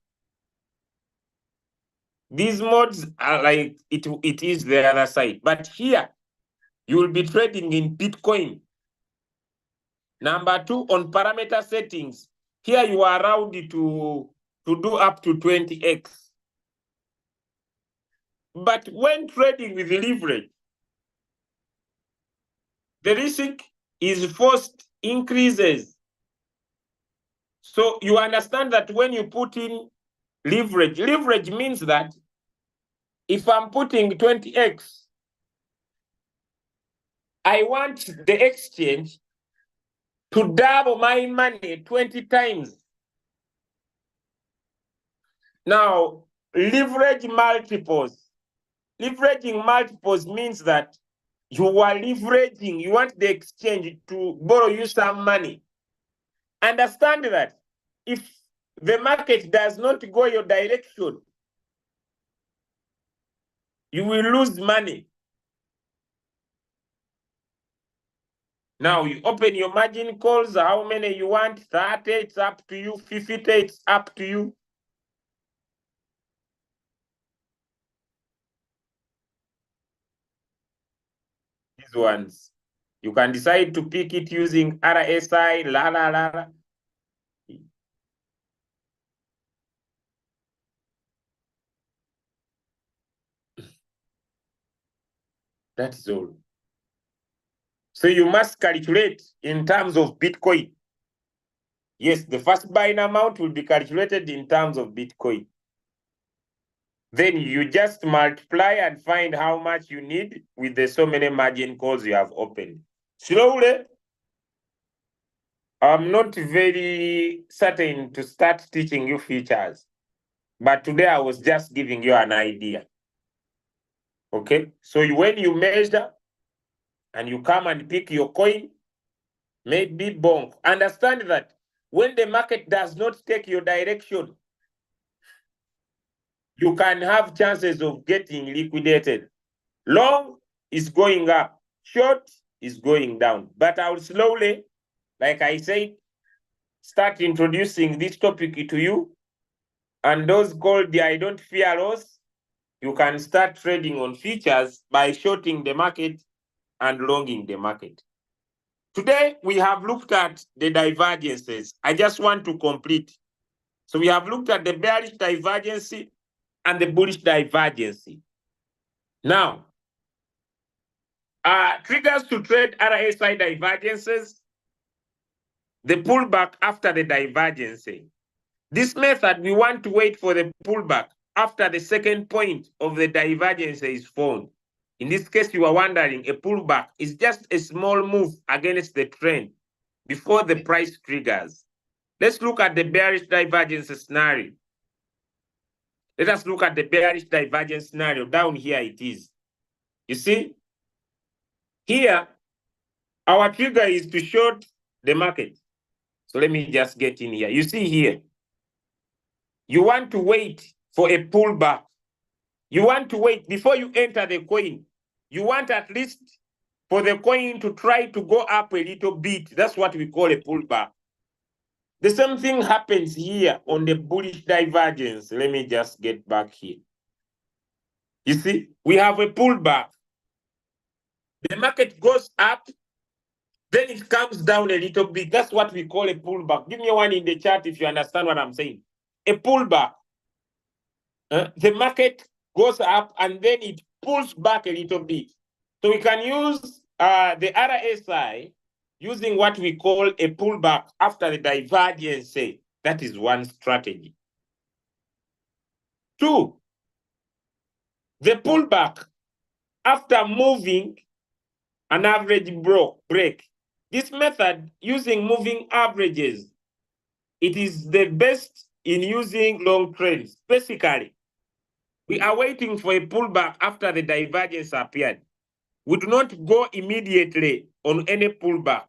These modes are like it is the other side. But here, you will be trading in Bitcoin. Number 2, on parameter settings, here you are allowed to do up to 20x. But when trading with leverage, the risk is forced increases. So you understand that when you put in leverage means that if I'm putting 20x, I want the exchange to double my money 20 times. Now, leverage multiples. Leveraging multiples means that you are leveraging, you want the exchange to borrow you some money. Understand that if the market does not go your direction, you will lose money. Now you open your margin calls, how many you want, 30, it's up to you, 50, it's up to you. These ones, you can decide to pick it using RSI, la la la. That is all. So you must calculate in terms of Bitcoin. Yes, the first buying amount will be calculated in terms of Bitcoin. Then you just multiply and find how much you need with the so many margin calls you have opened. Slowly, I'm not very certain to start teaching you features, but today I was just giving you an idea. Okay, so when you measure and you come and pick your coin, maybe bonk. Understand that when the market does not take your direction, you can have chances of getting liquidated. Long is going up, short is going down. But I will slowly, like I said, start introducing this topic to you. And those called the I don't fear loss, you can start trading on futures by shorting the market and longing the market. Today, we have looked at the divergences. I just want to complete. So we have looked at the bearish divergency and the bullish divergency. Now, triggers to trade RSI divergences, the pullback after the divergency. This method, we want to wait for the pullback after the second point of the divergence is formed. In this case, you are wondering, a pullback is just a small move against the trend before the price triggers. Let's look at the bearish divergence scenario. Let us look at the bearish divergence scenario. Down here it is. You see, here, our trigger is to short the market. So let me just get in here. You see here, you want to wait for a pullback. You want to wait before you enter the coin. You want at least for the coin to try to go up a little bit. That's what we call a pullback. The same thing happens here on the bullish divergence. Let me just get back here. You see, we have a pullback. The market goes up, then it comes down a little bit. That's what we call a pullback. Give me one in the chat if you understand what I'm saying. A pullback. The market goes up and then it pulls back a little bit. So we can use the RSI using what we call a pullback after the divergence. That is one strategy. 2, the pullback after moving an average break. This method using moving averages, it is the best in using long trades. Basically, we are waiting for a pullback after the divergence appeared. We do not go immediately on any pullback.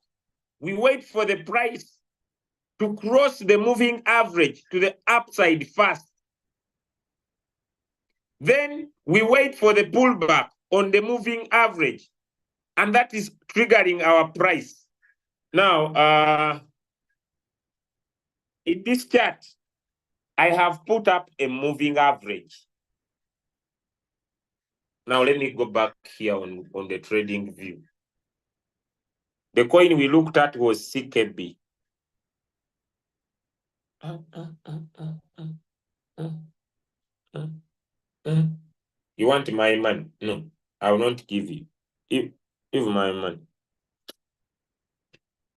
We wait for the price to cross the moving average to the upside first. Then we wait for the pullback on the moving average, and that is triggering our price. Now, in this chart, I have put up a moving average. Now, let me go back here on the trading view. The coin we looked at was CKB. You want my money? No, I will not give you. Give my money.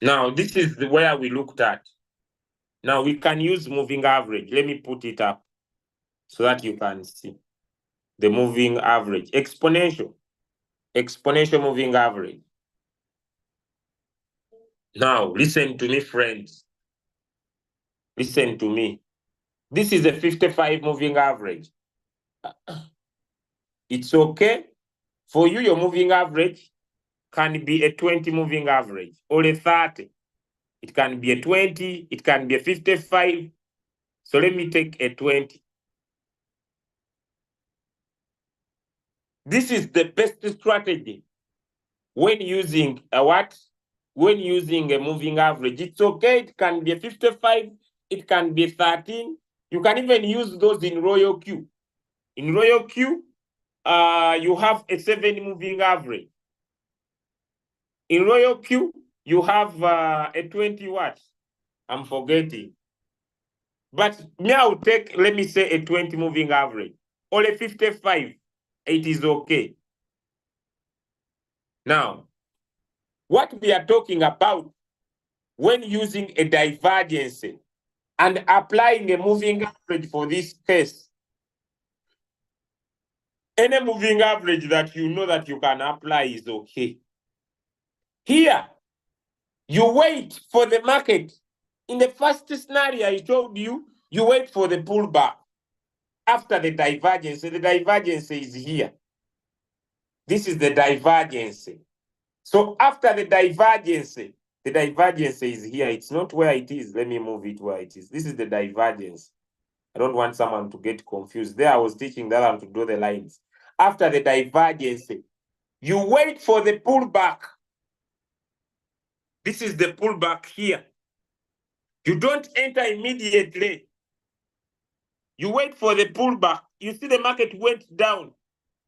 Now, this is where we looked at. Now, we can use moving average. Let me put it up so that you can see the moving average. Exponential moving average. Now, listen to me, friends. Listen to me. This is a 55 moving average. It's okay for you, your moving average can be a 20 moving average or a 30. It can be a 20, it can be a 55. So let me take a 20. This is the best strategy when using a what? When using a moving average. It's okay, it can be a 55, it can be a 13. You can even use those in Royal Q. In Royal Q, you have a 7 moving average. In Royal Q, you have a 20 what? I'm forgetting. But me, I'll take, let me say, a 20 moving average or a 55. It is okay. Now, what we are talking about when using a divergence and applying a moving average for this case, any moving average that you know that you can apply is okay. Here, you wait for the market. In the first scenario I told you, you wait for the pullback after the divergence. The divergence is here. This is the divergence. So after the divergence is here. It's not where it is. Let me move it where it is. This is the divergence. I don't want someone to get confused. There I was teaching that one to draw the lines. After the divergence, you wait for the pullback. This is the pullback here. You don't enter immediately. You wait for the pullback. You see the market went down.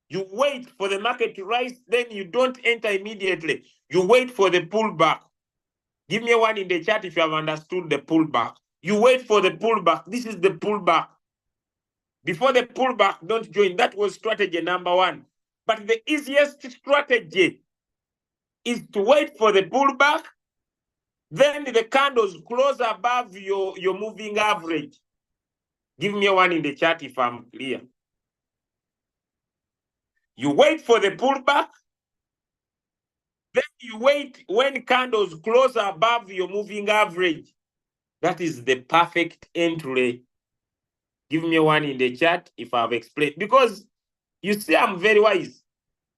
You wait for the market to rise, then you don't enter immediately. You wait for the pullback. Give me one in the chat if you have understood the pullback. You wait for the pullback. This is the pullback. Before the pullback, don't join. That was strategy number 1. But the easiest strategy is to wait for the pullback. Then the candles close above your moving average. Give me one in the chat if I'm clear. You wait for the pullback. Then you wait when candles close above your moving average. That is the perfect entry. Give me one in the chat if I've explained. Because you see, I'm very wise.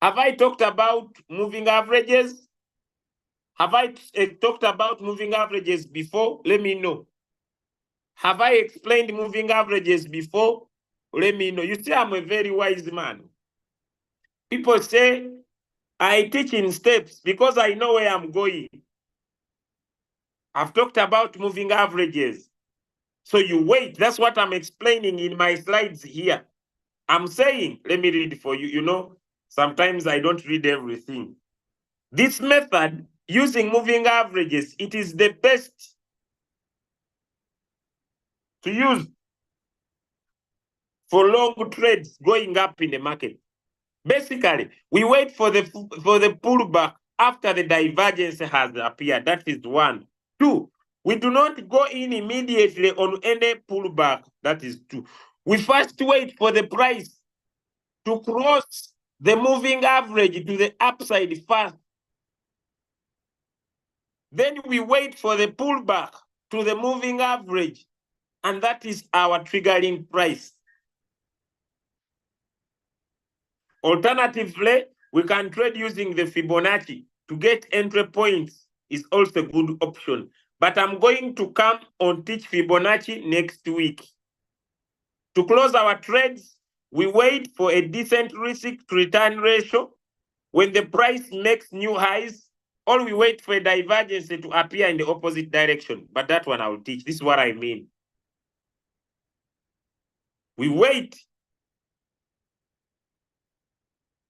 Have I talked about moving averages? Have I talked about moving averages before? Let me know. Have I explained moving averages before? Let me know. You see, I'm a very wise man. People say, I teach in steps because I know where I'm going. I've talked about moving averages. So you wait. That's what I'm explaining in my slides here. I'm saying, let me read for you. You know, sometimes I don't read everything. This method, using moving averages, it is the best to use for long trades going up in the market. Basically, we wait for the pullback after the divergence has appeared. That is 1. 2, we do not go in immediately on any pullback. That is 2. We first wait for the price to cross the moving average to the upside first. Then we wait for the pullback to the moving average. and that is our triggering price. Alternatively, we can trade using the Fibonacci to get entry points is also a good option. But I'm going to come on teach Fibonacci next week. To close our trades, we wait for a decent risk to return ratio. When the price makes new highs, or we wait for a divergence to appear in the opposite direction. But that one I'll teach. This is what I mean. We wait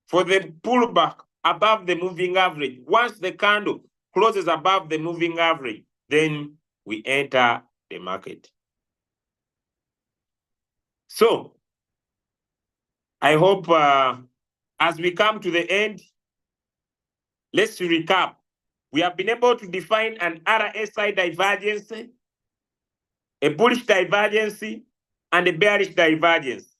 for the pullback above the moving average. Once the candle closes above the moving average, then we enter the market. So I hope as we come to the end, let's recap. We have been able to define an RSI divergence, a bullish divergence, and a bearish divergence.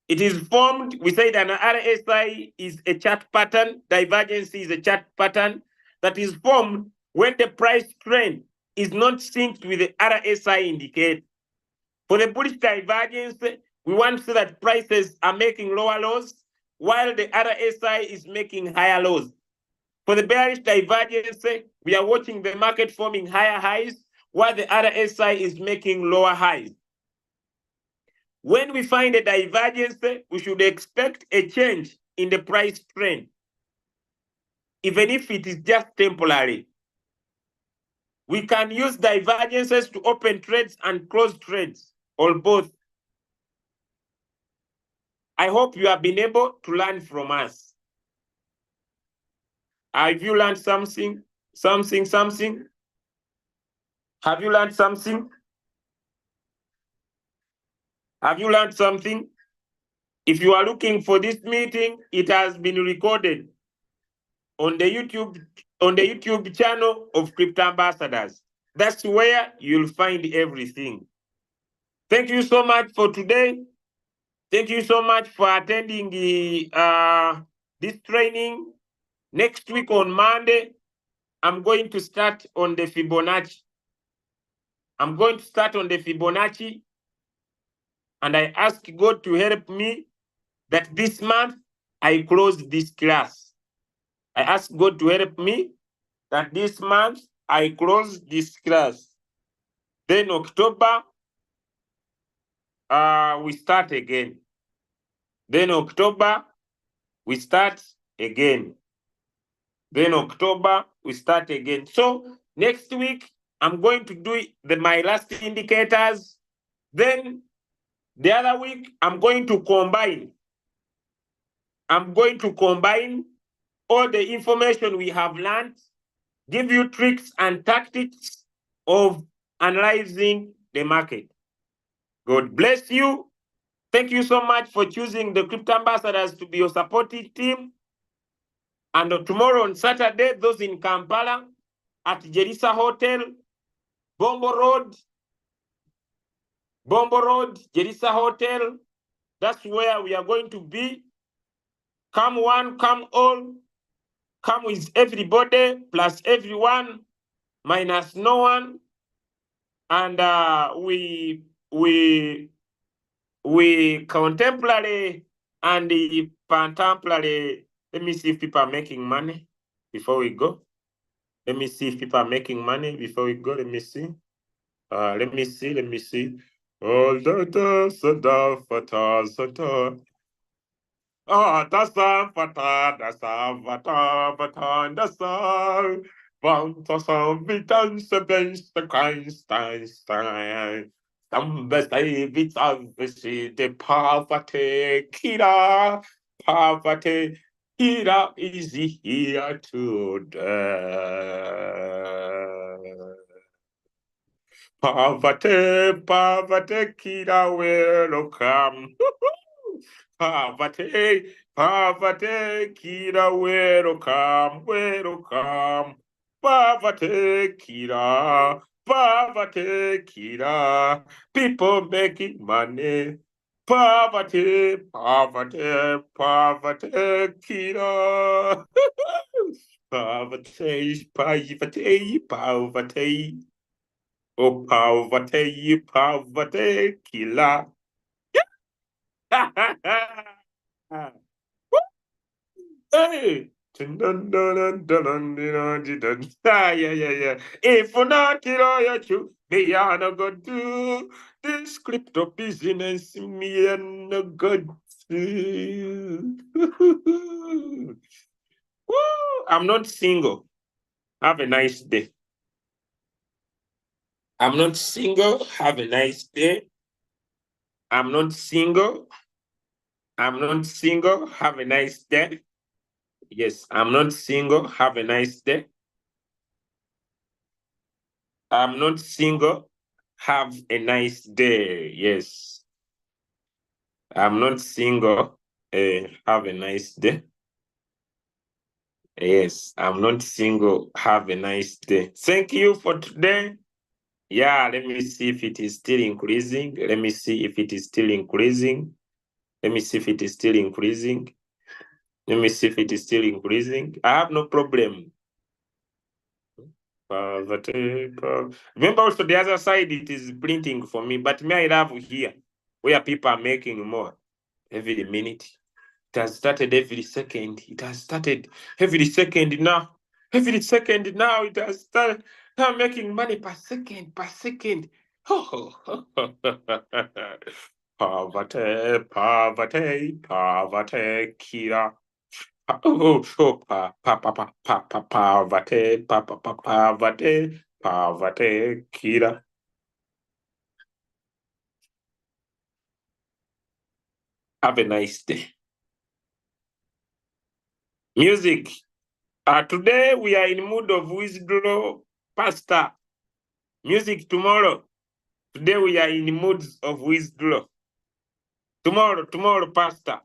It is formed, we said an RSI is a chart pattern, divergence is a chart pattern that is formed when the price trend is not synced with the RSI indicator. For the bullish divergence, we want to see that prices are making lower lows while the RSI is making higher lows. For the bearish divergence, we are watching the market forming higher highs while the RSI is making lower highs. When we find a divergence, we should expect a change in the price trend, even if it is just temporary. We can use divergences to open trades and close trades, or both. I hope you have been able to learn from us. Have you learned something? Something? Have you learned something? Have you learned something? If you are looking for this meeting, it has been recorded on the YouTube channel of Crypto Ambassadors. That's where you'll find everything. Thank you so much for today. Thank you so much for attending this training. Next week on Monday, I'm going to start on the Fibonacci. I'm going to start on the Fibonacci, and I ask God to help me that this month I close this class. I ask God to help me that this month I close this class. Then October, we start again. Then October, we start again. Then October, we start again. So next week, I'm going to do my last indicators. Then the other week, I'm going to combine. I'm going to combine all the information we have learned, give you tricks and tactics of analyzing the market. God bless you. Thank you so much for choosing the Crypto Ambassadors to be your supporting team. And tomorrow on Saturday, those in Kampala at Jerisa Hotel, Bombo Road, Jerisa Hotel. That's where we are going to be. Come one, come all. Come with everybody, plus everyone, minus no one. And we contemporary and the contemporary. Let me see if people are making money before we go. Let me see if people are making money before we go. Let me see. Let me see. Oh, da fata, da sa. Vanta sam vitan se benste Einstein. Sambeste vitavisi de pavate kira. Pavate kira is here today. Pavate kira welcome. Pavate kira welcome. Pavate kira, people making money. Pavate kira. Pavate. Oh, poverty, poverty, killer. Hey. Dun, dun, dun, dun, dun, dun, dun, dun. Ah, yeah, yeah, yeah. If you not kill you, me are not go do this crypto business. Me are not go do. Woo! I'm not single. Have a nice day. I'm not single. Have a nice day. I'm not single. I'm not single. Have a nice day. Yes, I'm not single. Have a nice day. I'm not single. Have a nice day. Yes, I'm not single. Have a nice day. Yes, I'm not single. Have a nice day. Thank you for today. Yeah, let me see if it is still increasing. Let me see if it is still increasing. Let me see if it is still increasing. Let me see if it is still increasing. I have no problem. Remember also the other side, it is printing for me, but me I love here, where people are making more every minute. It has started every second. It has started every second now. Every second now, it has started. Now I'm making money per second, per second. Oh, poverty, poverty, poverty, killer. Oh, poverty, poverty, poverty, killer. Have a nice day. Music. Today we are in mood of withdraw, Pastor. Music tomorrow. Today we are in mood of withdraw. Tomorrow, Pastor.